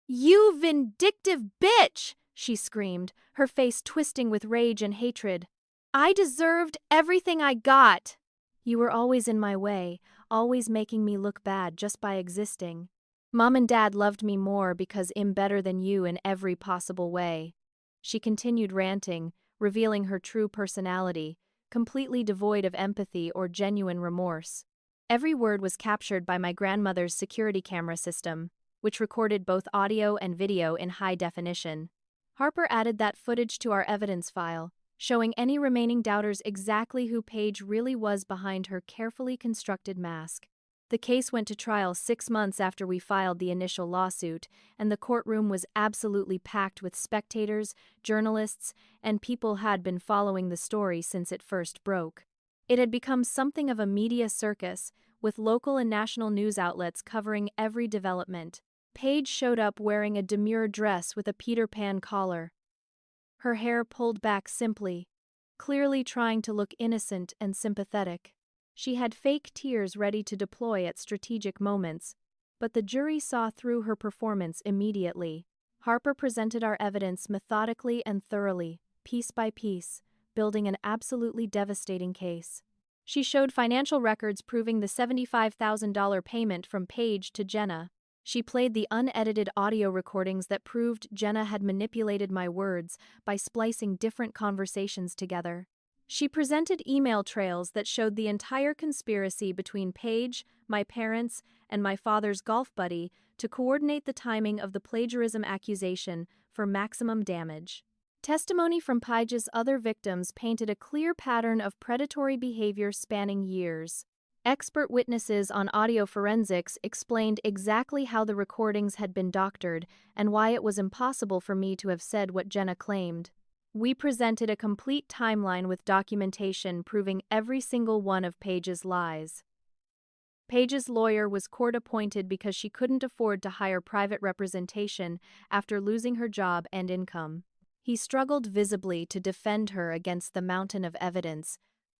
"You vindictive bitch!" she screamed, her face twisting with rage and hatred. "I deserved everything I got!" "You were always in my way, always making me look bad just by existing. Mom and Dad loved me more because I'm better than you in every possible way." She continued ranting, revealing her true personality, completely devoid of empathy or genuine remorse. Every word was captured by my grandmother's security camera system, which recorded both audio and video in high definition. Harper added that footage to our evidence file, showing any remaining doubters exactly who Paige really was behind her carefully constructed mask. The case went to trial 6 months after we filed the initial lawsuit, and the courtroom was absolutely packed with spectators, journalists, and people who had been following the story since it first broke. It had become something of a media circus, with local and national news outlets covering every development. Paige showed up wearing a demure dress with a Peter Pan collar. Her hair pulled back simply, clearly trying to look innocent and sympathetic. She had fake tears ready to deploy at strategic moments, but the jury saw through her performance immediately. Harper presented our evidence methodically and thoroughly, piece by piece, building an absolutely devastating case. She showed financial records proving the $75,000 payment from Paige to Jenna. She played the unedited audio recordings that proved Jenna had manipulated my words by splicing different conversations together. She presented email trails that showed the entire conspiracy between Paige, my parents, and my father's golf buddy to coordinate the timing of the plagiarism accusation for maximum damage. Testimony from Paige's other victims painted a clear pattern of predatory behavior spanning years. Expert witnesses on audio forensics explained exactly how the recordings had been doctored and why it was impossible for me to have said what Jenna claimed. We presented a complete timeline with documentation proving every single one of Paige's lies. Paige's lawyer was court-appointed because she couldn't afford to hire private representation after losing her job and income. He struggled visibly to defend her against the mountain of evidence,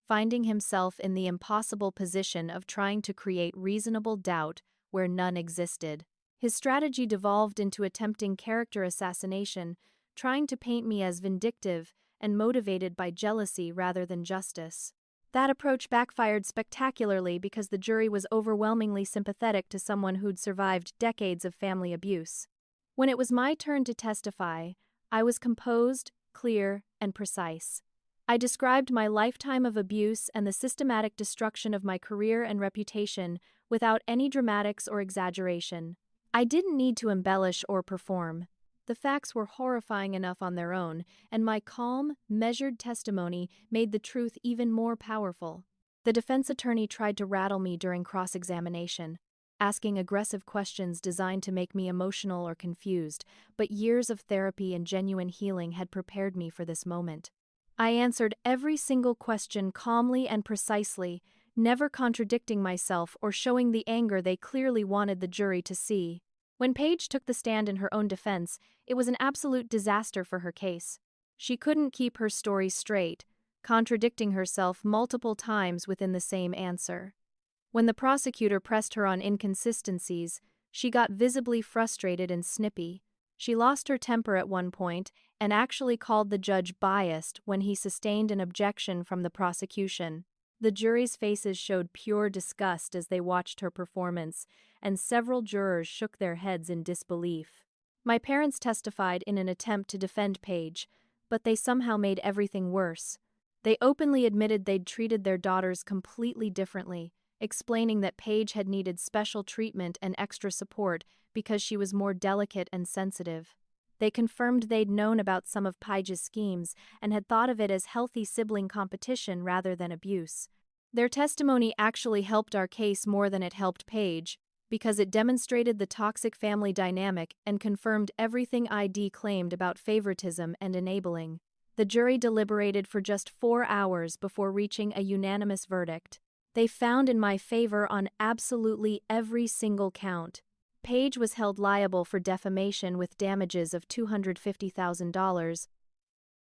finding himself in the impossible position of trying to create reasonable doubt where none existed. His strategy devolved into attempting character assassination, trying to paint me as vindictive and motivated by jealousy rather than justice. That approach backfired spectacularly because the jury was overwhelmingly sympathetic to someone who'd survived decades of family abuse. When it was my turn to testify, I was composed, clear, and precise. I described my lifetime of abuse and the systematic destruction of my career and reputation without any dramatics or exaggeration. I didn't need to embellish or perform. The facts were horrifying enough on their own, and my calm, measured testimony made the truth even more powerful. The defense attorney tried to rattle me during cross-examination, asking aggressive questions designed to make me emotional or confused, but years of therapy and genuine healing had prepared me for this moment. I answered every single question calmly and precisely, never contradicting myself or showing the anger they clearly wanted the jury to see. When Paige took the stand in her own defense, it was an absolute disaster for her case. She couldn't keep her story straight, contradicting herself multiple times within the same answer. When the prosecutor pressed her on inconsistencies, she got visibly frustrated and snippy. She lost her temper at one point and actually called the judge biased when he sustained an objection from the prosecution. The jury's faces showed pure disgust as they watched her performance, and several jurors shook their heads in disbelief. My parents testified in an attempt to defend Paige, but they somehow made everything worse. They openly admitted they'd treated their daughters completely differently, explaining that Paige had needed special treatment and extra support because she was more delicate and sensitive. They confirmed they'd known about some of Paige's schemes and had thought of it as healthy sibling competition rather than abuse. Their testimony actually helped our case more than it helped Paige, because it demonstrated the toxic family dynamic and confirmed everything ID claimed about favoritism and enabling. The jury deliberated for just 4 hours before reaching a unanimous verdict. They found in my favor on absolutely every single count. Paige was held liable for defamation with damages of $250,000,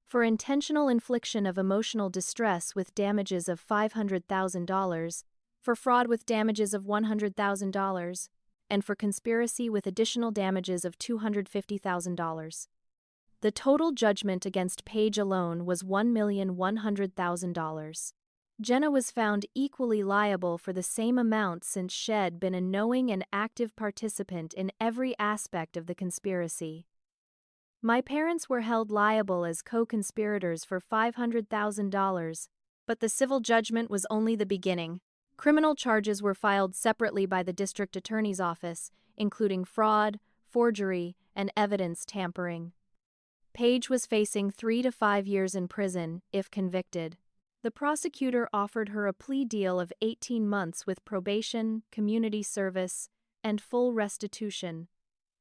for intentional infliction of emotional distress with damages of $500,000, for fraud with damages of $100,000, and for conspiracy with additional damages of $250,000. The total judgment against Paige alone was $1,100,000. Jenna was found equally liable for the same amount since she'd been a knowing and active participant in every aspect of the conspiracy. My parents were held liable as co-conspirators for $500,000, but the civil judgment was only the beginning. Criminal charges were filed separately by the district attorney's office, including fraud, forgery, and evidence tampering. Paige was facing 3 to 5 years in prison if convicted. The prosecutor offered her a plea deal of 18 months with probation, community service, and full restitution,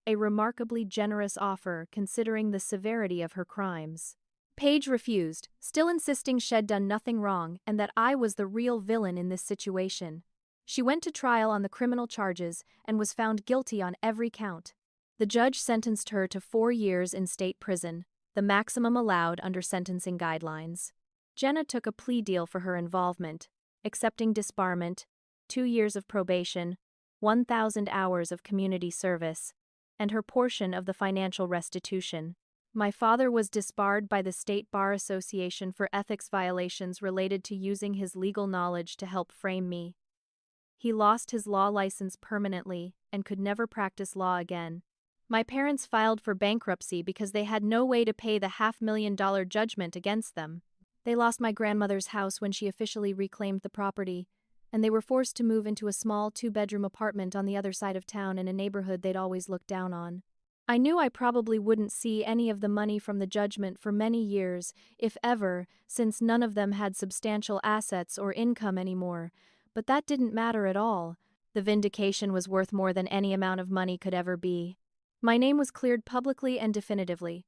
a remarkably generous offer considering the severity of her crimes. Paige refused, still insisting she'd done nothing wrong and that I was the real villain in this situation. She went to trial on the criminal charges and was found guilty on every count. The judge sentenced her to 4 years in state prison, the maximum allowed under sentencing guidelines. Jenna took a plea deal for her involvement, accepting disbarment, 2 years of probation, 1,000 hours of community service, and her portion of the financial restitution. My father was disbarred by the State Bar Association for ethics violations related to using his legal knowledge to help frame me. He lost his law license permanently and could never practice law again. My parents filed for bankruptcy because they had no way to pay the $500,000 judgment against them. They lost my grandmother's house when she officially reclaimed the property, and they were forced to move into a small 2-bedroom apartment on the other side of town in a neighborhood they'd always looked down on. I knew I probably wouldn't see any of the money from the judgment for many years, if ever, since none of them had substantial assets or income anymore, but that didn't matter at all. The vindication was worth more than any amount of money could ever be. My name was cleared publicly and definitively.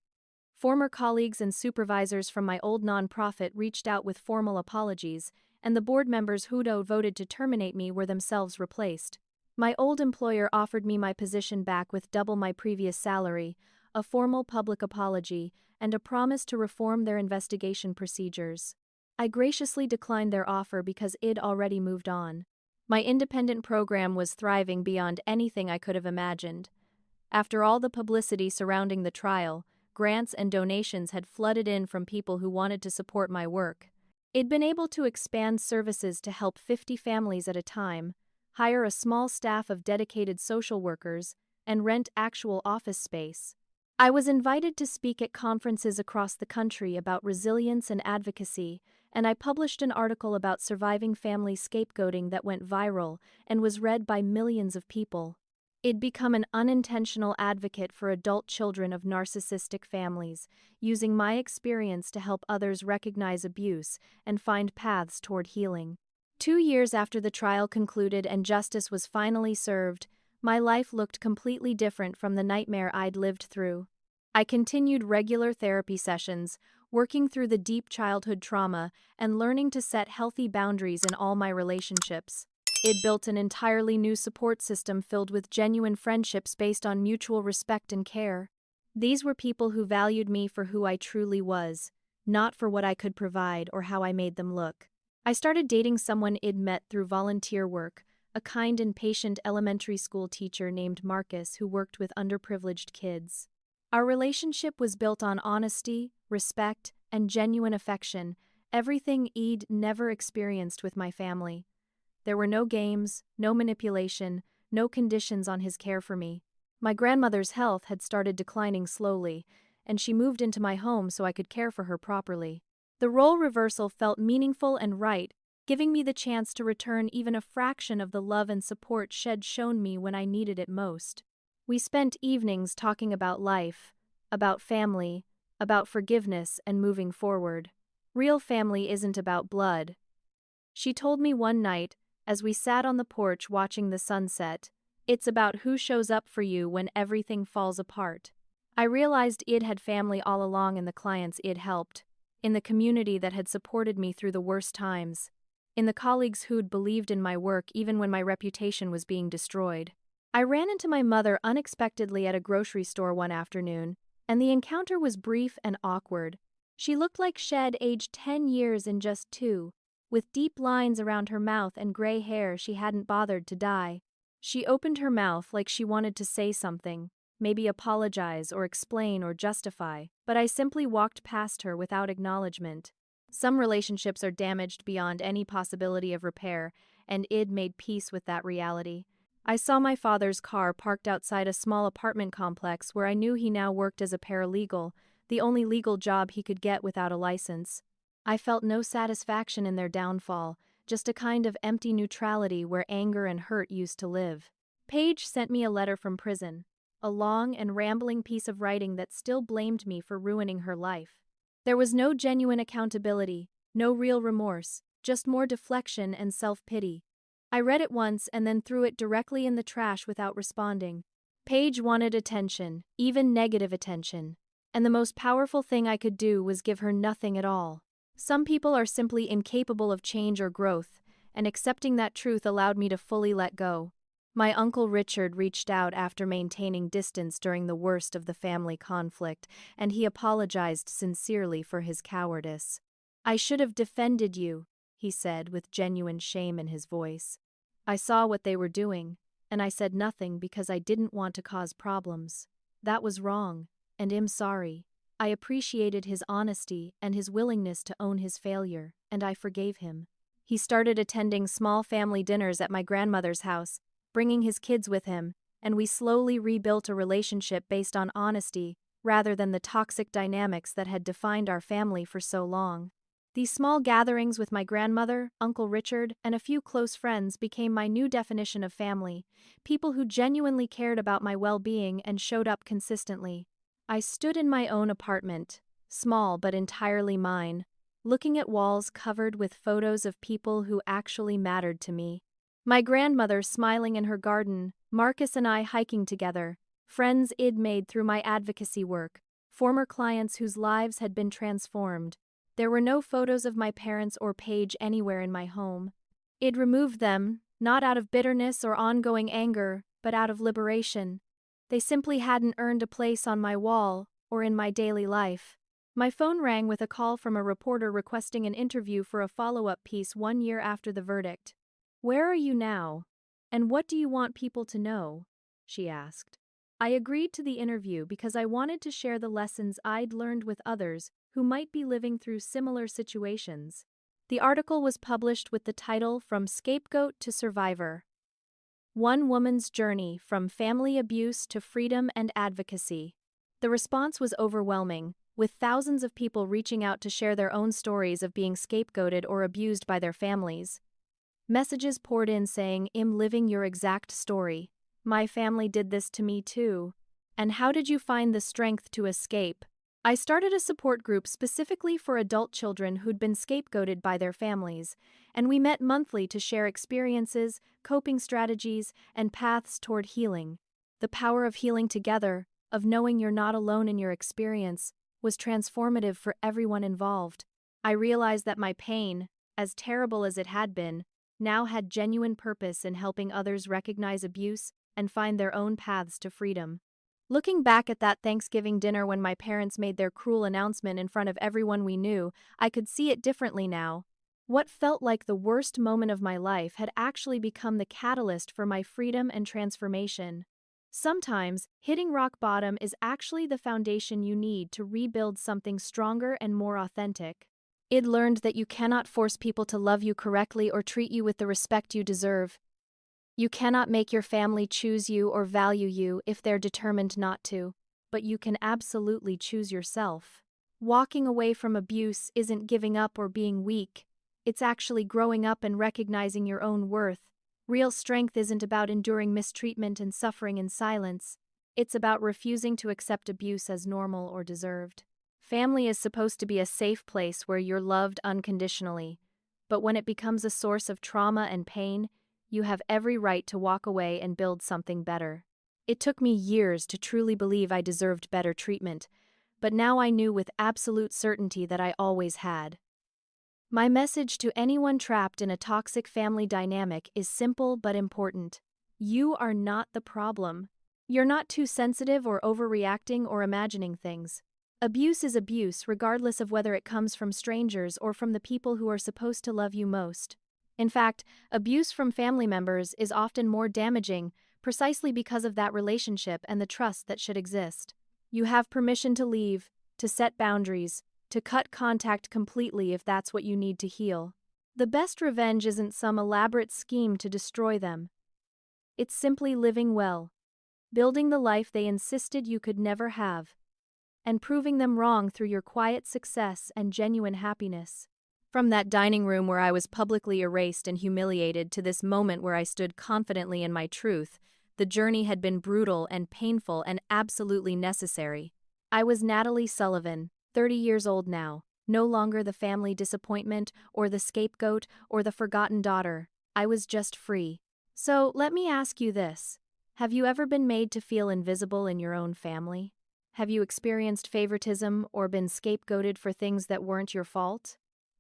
Former colleagues and supervisors from my old nonprofit reached out with formal apologies, and the board members who'd voted to terminate me were themselves replaced. My old employer offered me my position back with double my previous salary, a formal public apology, and a promise to reform their investigation procedures. I graciously declined their offer because I'd already moved on. My independent program was thriving beyond anything I could have imagined. After all the publicity surrounding the trial, grants and donations had flooded in from people who wanted to support my work. I'd been able to expand services to help 50 families at a time, hire a small staff of dedicated social workers, and rent actual office space. I was invited to speak at conferences across the country about resilience and advocacy, and I published an article about surviving family scapegoating that went viral and was read by millions of people. I'd become an unintentional advocate for adult children of narcissistic families, using my experience to help others recognize abuse and find paths toward healing. 2 years after the trial concluded and justice was finally served, my life looked completely different from the nightmare I'd lived through. I continued regular therapy sessions, working through the deep childhood trauma and learning to set healthy boundaries in all my relationships. It built an entirely new support system filled with genuine friendships based on mutual respect and care. These were people who valued me for who I truly was, not for what I could provide or how I made them look. I started dating someone I'd met through volunteer work, a kind and patient elementary school teacher named Marcus who worked with underprivileged kids. Our relationship was built on honesty, respect, and genuine affection, everything I'd never experienced with my family. There were no games, no manipulation, no conditions on his care for me. My grandmother's health had started declining slowly, and she moved into my home so I could care for her properly. The role reversal felt meaningful and right, giving me the chance to return even a fraction of the love and support she'd shown me when I needed it most. We spent evenings talking about life, about family, about forgiveness and moving forward. Real family isn't about blood. She told me one night, as we sat on the porch watching the sunset, it's about who shows up for you when everything falls apart. I realized I'd had family all along in the clients I'd helped, in the community that had supported me through the worst times, in the colleagues who'd believed in my work even when my reputation was being destroyed. I ran into my mother unexpectedly at a grocery store one afternoon, and the encounter was brief and awkward. She looked like she'd aged 10 years in just 2. With deep lines around her mouth and gray hair she hadn't bothered to dye. She opened her mouth like she wanted to say something, maybe apologize or explain or justify, but I simply walked past her without acknowledgement. Some relationships are damaged beyond any possibility of repair, and I'd made peace with that reality. I saw my father's car parked outside a small apartment complex where I knew he now worked as a paralegal, the only legal job he could get without a license. I felt no satisfaction in their downfall, just a kind of empty neutrality where anger and hurt used to live. Paige sent me a letter from prison, a long and rambling piece of writing that still blamed me for ruining her life. There was no genuine accountability, no real remorse, just more deflection and self-pity. I read it once and then threw it directly in the trash without responding. Paige wanted attention, even negative attention, and the most powerful thing I could do was give her nothing at all. Some people are simply incapable of change or growth, and accepting that truth allowed me to fully let go. My Uncle Richard reached out after maintaining distance during the worst of the family conflict, and he apologized sincerely for his cowardice. "I should have defended you," he said with genuine shame in his voice. "I saw what they were doing, and I said nothing because I didn't want to cause problems. That was wrong, and I'm sorry. I appreciated his honesty and his willingness to own his failure, and I forgave him." He started attending small family dinners at my grandmother's house, bringing his kids with him, and we slowly rebuilt a relationship based on honesty rather than the toxic dynamics that had defined our family for so long. These small gatherings with my grandmother, Uncle Richard, and a few close friends became my new definition of family, people who genuinely cared about my well-being and showed up consistently. I stood in my own apartment, small but entirely mine, looking at walls covered with photos of people who actually mattered to me. My grandmother smiling in her garden, Marcus and I hiking together, friends I'd made through my advocacy work, former clients whose lives had been transformed. There were no photos of my parents or Paige anywhere in my home. I'd removed them, not out of bitterness or ongoing anger, but out of liberation. They simply hadn't earned a place on my wall or in my daily life. My phone rang with a call from a reporter requesting an interview for a follow-up piece 1 year after the verdict. "Where are you now? And what do you want people to know?" she asked. I agreed to the interview because I wanted to share the lessons I'd learned with others who might be living through similar situations. The article was published with the title From Scapegoat to Survivor: One Woman's Journey from Family Abuse to Freedom and Advocacy. The response was overwhelming, with thousands of people reaching out to share their own stories of being scapegoated or abused by their families. Messages poured in saying, "I'm living your exact story. My family did this to me too. And how did you find the strength to escape? I started a support group specifically for adult children who'd been scapegoated by their families, and we met monthly to share experiences, coping strategies, and paths toward healing. The power of healing together, of knowing you're not alone in your experience, was transformative for everyone involved. I realized that my pain, as terrible as it had been, now had genuine purpose in helping others recognize abuse and find their own paths to freedom. Looking back at that Thanksgiving dinner when my parents made their cruel announcement in front of everyone we knew, I could see it differently now. What felt like the worst moment of my life had actually become the catalyst for my freedom and transformation. Sometimes, hitting rock bottom is actually the foundation you need to rebuild something stronger and more authentic. It learned that you cannot force people to love you correctly or treat you with the respect you deserve. You cannot make your family choose you or value you if they're determined not to, but you can absolutely choose yourself. Walking away from abuse isn't giving up or being weak. It's actually growing up and recognizing your own worth. Real strength isn't about enduring mistreatment and suffering in silence. It's about refusing to accept abuse as normal or deserved. Family is supposed to be a safe place where you're loved unconditionally, but when it becomes a source of trauma and pain, you have every right to walk away and build something better. It took me years to truly believe I deserved better treatment, but now I knew with absolute certainty that I always had. My message to anyone trapped in a toxic family dynamic is simple but important. You are not the problem. You're not too sensitive or overreacting or imagining things. Abuse is abuse regardless of whether it comes from strangers or from the people who are supposed to love you most. In fact, abuse from family members is often more damaging precisely because of that relationship and the trust that should exist. You have permission to leave, to set boundaries, to cut contact completely if that's what you need to heal. The best revenge isn't some elaborate scheme to destroy them. It's simply living well, building the life they insisted you could never have, and proving them wrong through your quiet success and genuine happiness. From that dining room where I was publicly erased and humiliated to this moment where I stood confidently in my truth, the journey had been brutal and painful and absolutely necessary. I was Natalie Sullivan, 30 years old now, no longer the family disappointment or the scapegoat or the forgotten daughter. I was just free. So let me ask you this. Have you ever been made to feel invisible in your own family? Have you experienced favoritism or been scapegoated for things that weren't your fault?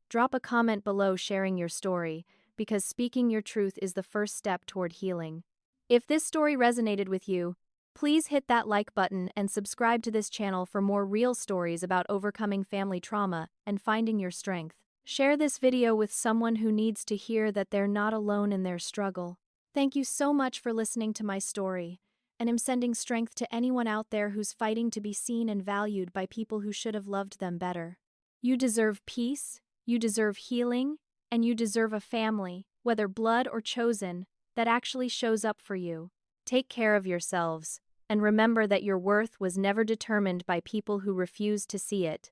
Drop a comment below sharing your story, because speaking your truth is the first step toward healing. If this story resonated with you, please hit that like button and subscribe to this channel for more real stories about overcoming family trauma and finding your strength. Share this video with someone who needs to hear that they're not alone in their struggle. Thank you so much for listening to my story, and I'm sending strength to anyone out there who's fighting to be seen and valued by people who should have loved them better. You deserve peace. You deserve healing, and you deserve a family, whether blood or chosen, that actually shows up for you. Take care of yourselves, and remember that your worth was never determined by people who refuse to see it.